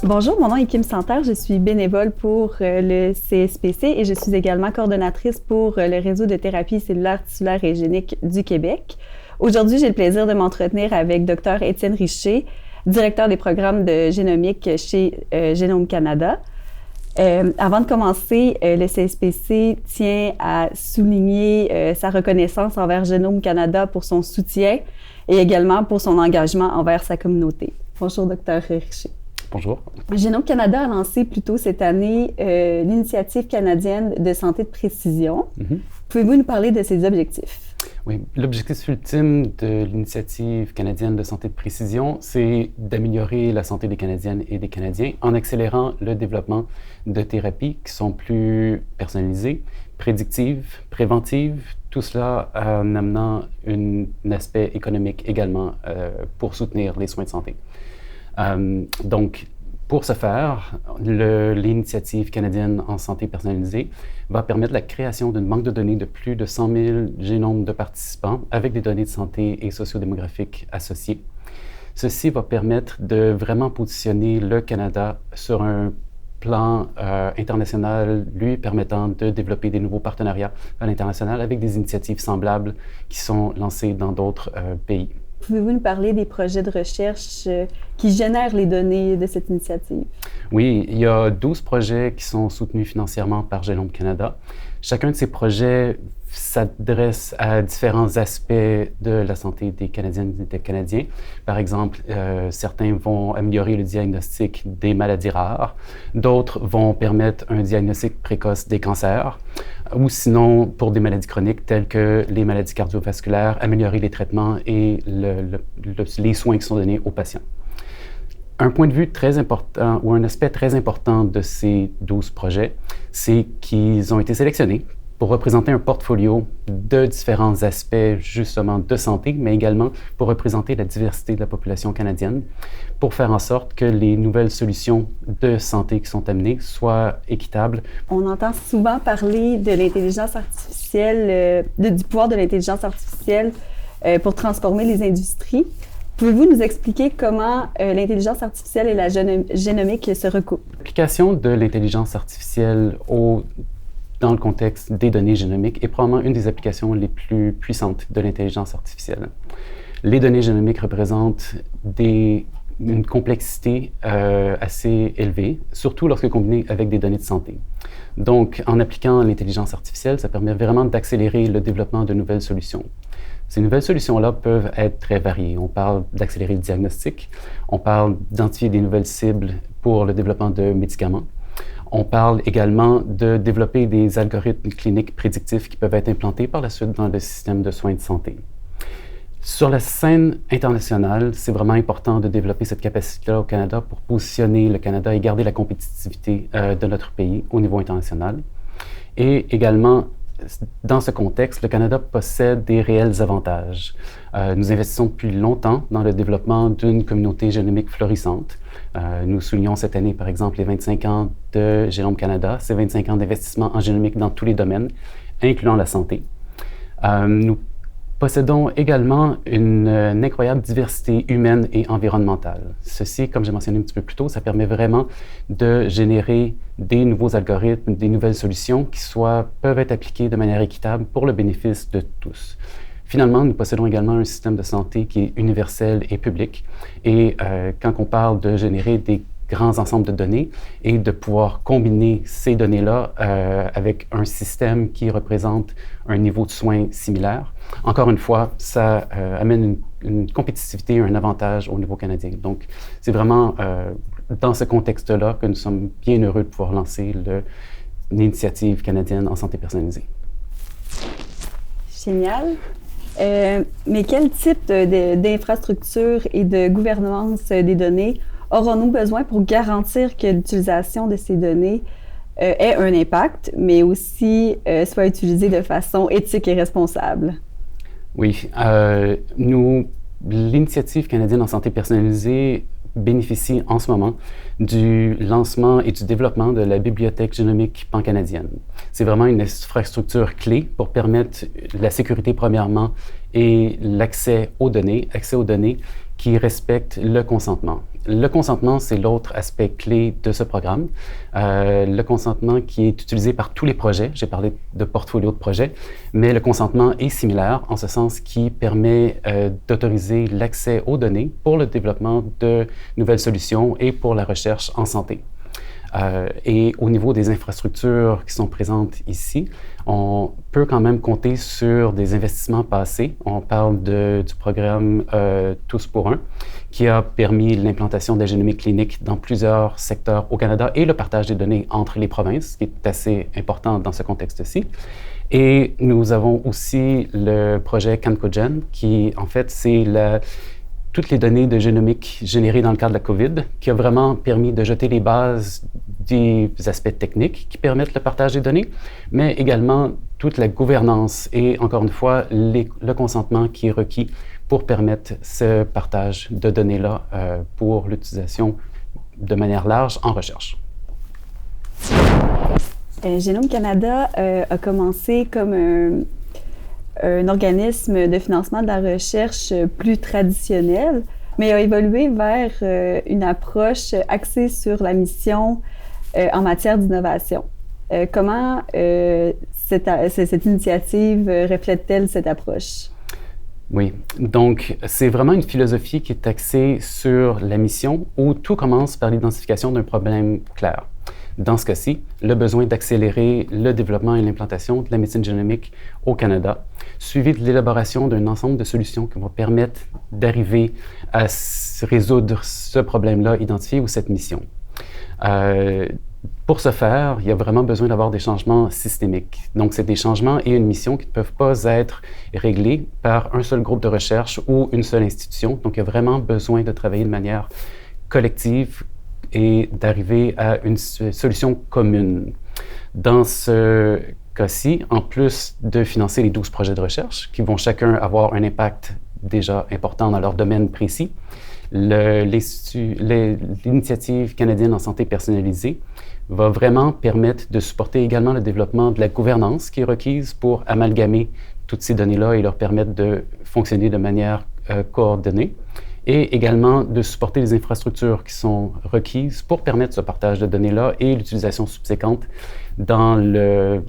Bonjour, mon nom est Kim Santerre, je suis bénévole pour le CSPC et je suis également coordonnatrice pour le réseau de thérapie cellulaire tissulaire et génique du Québec. Aujourd'hui, j'ai le plaisir de m'entretenir avec Dr Étienne Richer, directeur des programmes de génomique chez Génome Canada. Avant de commencer, le CSPC tient à souligner sa reconnaissance envers Génome Canada pour son soutien et également pour son engagement envers sa communauté. Bonjour, Dr Richer. Bonjour. Génome Canada a lancé plus tôt cette année l'Initiative canadienne de santé de précision. Pouvez-vous nous parler de ses objectifs? Oui, l'objectif ultime de l'Initiative canadienne de santé de précision, c'est d'améliorer la santé des Canadiennes et des Canadiens en accélérant le développement de thérapies qui sont plus personnalisées, prédictives, préventives, tout cela en amenant un aspect économique également pour soutenir les soins de santé. Donc, pour ce faire, l'Initiative canadienne en santé personnalisée va permettre la création d'une banque de données de plus de 100 000 génomes de participants avec des données de santé et sociodémographiques associées. Ceci va permettre de vraiment positionner le Canada sur un plan international, lui permettant de développer des nouveaux partenariats à l'international avec des initiatives semblables qui sont lancées dans d'autres pays. Pouvez-vous nous parler des projets de recherche qui génèrent les données de cette initiative? Oui, il y a 12 projets qui sont soutenus financièrement par Génome Canada. Chacun de ces projets s'adresse à différents aspects de la santé des Canadiennes et des Canadiens. Par exemple, certains vont améliorer le diagnostic des maladies rares, d'autres vont permettre un diagnostic précoce des cancers, ou sinon pour des maladies chroniques telles que les maladies cardiovasculaires, améliorer les traitements et les soins qui sont donnés aux patients. Un point de vue très important, ou un aspect très important de ces 12 projets, c'est qu'ils ont été sélectionnés pour représenter un portfolio de différents aspects justement de santé, mais également pour représenter la diversité de la population canadienne, pour faire en sorte que les nouvelles solutions de santé qui sont amenées soient équitables. On entend souvent parler de l'intelligence artificielle, du pouvoir de l'intelligence artificielle pour transformer les industries. Pouvez-vous nous expliquer comment l'intelligence artificielle et la génomique se recoupent? L'application de l'intelligence artificielle dans le contexte des données génomiques est probablement une des applications les plus puissantes de l'intelligence artificielle. Les données génomiques représentent une complexité assez élevée, surtout lorsque combinées avec des données de santé. Donc, en appliquant l'intelligence artificielle, ça permet vraiment d'accélérer le développement de nouvelles solutions. Ces nouvelles solutions-là peuvent être très variées. On parle d'accélérer le diagnostic, on parle d'identifier des nouvelles cibles pour le développement de médicaments. On parle également de développer des algorithmes cliniques prédictifs qui peuvent être implantés par la suite dans le système de soins de santé. Sur la scène internationale, c'est vraiment important de développer cette capacité-là au Canada pour positionner le Canada et garder la compétitivité de notre pays au niveau international. Et également, dans ce contexte, le Canada possède des réels avantages. Nous investissons depuis longtemps dans le développement d'une communauté génomique florissante. Nous soulignons cette année, par exemple, les 25 ans de Génome Canada, ces 25 ans d'investissement en génomique dans tous les domaines, incluant la santé. Nous possédons également une incroyable diversité humaine et environnementale. Ceci, comme j'ai mentionné un petit peu plus tôt, ça permet vraiment de générer des nouveaux algorithmes, des nouvelles solutions qui peuvent être appliquées de manière équitable pour le bénéfice de tous. Finalement, nous possédons également un système de santé qui est universel et public. Et quand on parle de générer des grands ensembles de données et de pouvoir combiner ces données-là avec un système qui représente un niveau de soins similaire, encore une fois, ça amène une compétitivité, un avantage au niveau canadien. Donc, c'est vraiment dans ce contexte-là que nous sommes bien heureux de pouvoir lancer l'initiative canadienne en santé personnalisée. Génial. Mais quel type d'infrastructure et de gouvernance des données aurons-nous besoin pour garantir que l'utilisation de ces données ait un impact, mais aussi soit utilisée de façon éthique et responsable? Oui, l'Initiative canadienne en santé personnalisée bénéficie en ce moment du lancement et du développement de la bibliothèque génomique pan-canadienne. C'est vraiment une infrastructure clé pour permettre la sécurité premièrement et l'accès aux données qui respectent le consentement. Le consentement, c'est l'autre aspect clé de ce programme. Le consentement qui est utilisé par tous les projets, j'ai parlé de portfolio de projets, mais le consentement est similaire en ce sens qui permet d'autoriser l'accès aux données pour le développement de nouvelles solutions et pour la recherche en santé. Et au niveau des infrastructures qui sont présentes ici, on peut quand même compter sur des investissements passés. On parle du programme Tous pour un, qui a permis l'implantation de la génomique clinique dans plusieurs secteurs au Canada et le partage des données entre les provinces, ce qui est assez important dans ce contexte-ci. Et nous avons aussi le projet CanCoGen, qui en fait c'est toutes les données de génomique générées dans le cadre de la COVID, qui a vraiment permis de jeter les bases des aspects techniques qui permettent le partage des données, mais également toute la gouvernance et, encore une fois, le consentement qui est requis pour permettre ce partage de données-là pour l'utilisation de manière large en recherche. Génome Canada a commencé comme un organisme de financement de la recherche plus traditionnel, mais a évolué vers une approche axée sur la mission en matière d'innovation. Comment cette initiative reflète-t-elle cette approche? Oui, donc c'est vraiment une philosophie qui est axée sur la mission où tout commence par l'identification d'un problème clair. Dans ce cas-ci, le besoin d'accélérer le développement et l'implantation de la médecine génomique au Canada, suivi de l'élaboration d'un ensemble de solutions qui vont permettre d'arriver à résoudre ce problème-là identifié ou cette mission. Pour ce faire, il y a vraiment besoin d'avoir des changements systémiques. Donc, c'est des changements et une mission qui ne peuvent pas être réglés par un seul groupe de recherche ou une seule institution. Donc, il y a vraiment besoin de travailler de manière collective et d'arriver à une solution commune. Dans ce cas-ci, en plus de financer les 12 projets de recherche, qui vont chacun avoir un impact déjà important dans leur domaine précis, l'initiative canadienne en santé personnalisée va vraiment permettre de supporter également le développement de la gouvernance qui est requise pour amalgamer toutes ces données-là et leur permettre de fonctionner de manière coordonnée, et également de supporter les infrastructures qui sont requises pour permettre ce partage de données-là et l'utilisation subséquente dans le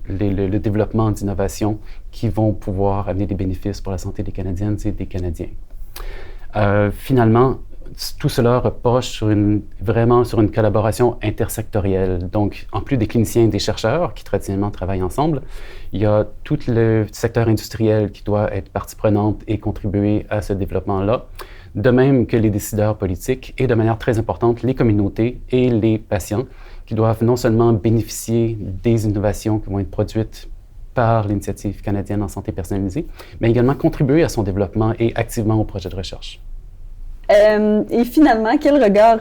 développement d'innovations qui vont pouvoir amener des bénéfices pour la santé des Canadiennes et des Canadiens. Finalement, tout cela repose vraiment sur une collaboration intersectorielle. Donc, en plus des cliniciens et des chercheurs qui traditionnellement travaillent ensemble, il y a tout le secteur industriel qui doit être partie prenante et contribuer à ce développement-là, de même que les décideurs politiques et de manière très importante, les communautés et les patients qui doivent non seulement bénéficier des innovations qui vont être produites par l'Initiative canadienne en santé personnalisée, mais également contribuer à son développement et activement au projet de recherche. Et finalement, quel regard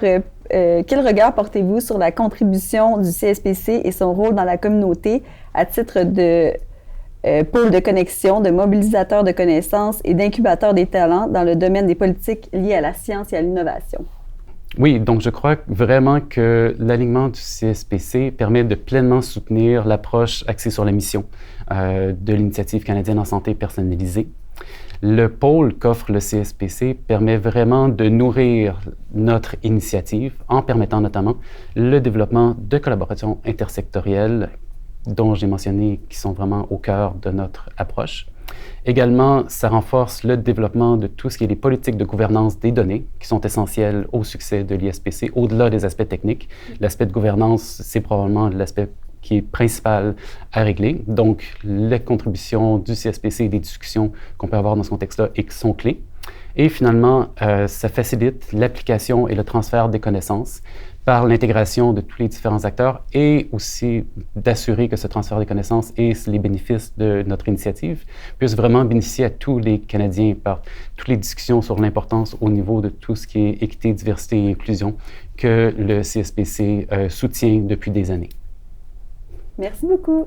portez-vous sur la contribution du CSPC et son rôle dans la communauté à titre de pôle de connexion, de mobilisateur de connaissances et d'incubateur des talents dans le domaine des politiques liées à la science et à l'innovation? Oui, donc je crois vraiment que l'alignement du CSPC permet de pleinement soutenir l'approche axée sur la mission de l'Initiative canadienne en santé personnalisée. Le pôle qu'offre le CSPC permet vraiment de nourrir notre initiative en permettant notamment le développement de collaborations intersectorielles dont j'ai mentionné qui sont vraiment au cœur de notre approche. Également, ça renforce le développement de tout ce qui est les politiques de gouvernance des données qui sont essentielles au succès de l'ISPC, au-delà des aspects techniques. L'aspect de gouvernance, c'est probablement l'aspect qui est principal à régler. Donc, les contributions du CSPC et des discussions qu'on peut avoir dans ce contexte-là sont clés. Et finalement, ça facilite l'application et le transfert des connaissances par l'intégration de tous les différents acteurs et aussi d'assurer que ce transfert des connaissances et les bénéfices de notre initiative puissent vraiment bénéficier à tous les Canadiens par toutes les discussions sur l'importance au niveau de tout ce qui est équité, diversité et inclusion que le CSPC soutient depuis des années. Merci beaucoup.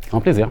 Grand plaisir.